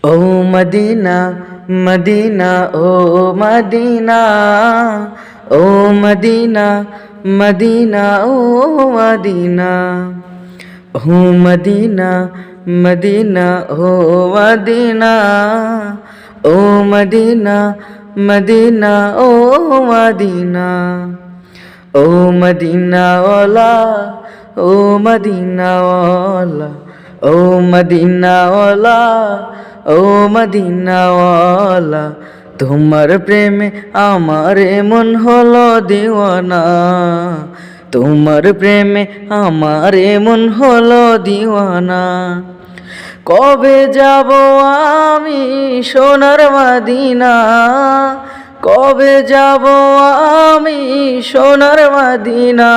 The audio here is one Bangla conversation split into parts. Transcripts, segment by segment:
ও মদিনা মদিনা ও মদিনা, ও মদিনা মদিনা ও মদিনা, ও মদিনা মদিনা ও মদিনা, ও মদিনা মদিনা ও মদিনা, ও মদিনা ওয়ালা, ও মদিনা ওয়ালা, ও মদিনা ওয়ালা, ও মদিনা ওয়ালা, তোমার প্রেমে আমার মন হলো দিওয়ানা, তোমার প্রেমে আমার মন হলো দিওয়ানা। কবে যাব আমি সোনার মদিনা, কবে যাব আমি সোনার মদিনা,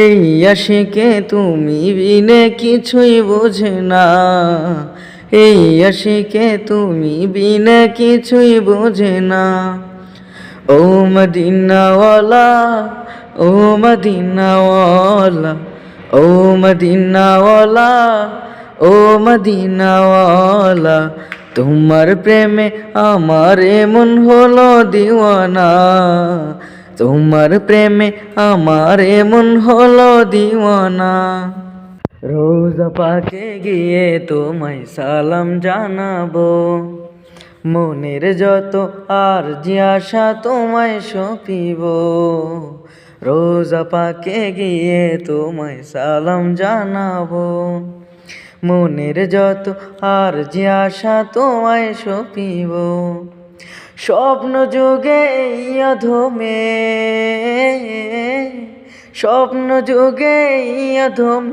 এই আশিকে তুমি বিনে কিছুই বুঝে না, এই আশিকে তুমি বিনে কিছুই বুঝে না। ও মদিনাওয়ালা, ও মদিনাওয়ালা, ও মদিনাওয়ালা, ও মদিনাওয়ালা, তোমার প্রেমে আমার মন হলো দিওয়ানা, তোমার প্রেমে আমার মন হলো দিওয়ানা। রোজা পাকে গিয়ে তোমায় সালাম জানাবো, মনের যত আর যে আশা তোমায় সঁপিব। রোজা পাকে গিয়ে তোমায় সালাম জানাবো, মনের যত আর যে আশা তোমায় সঁপিব। স্বপ্ন যুগে এই অধমে, স্বপ্ন যুগে এই অধম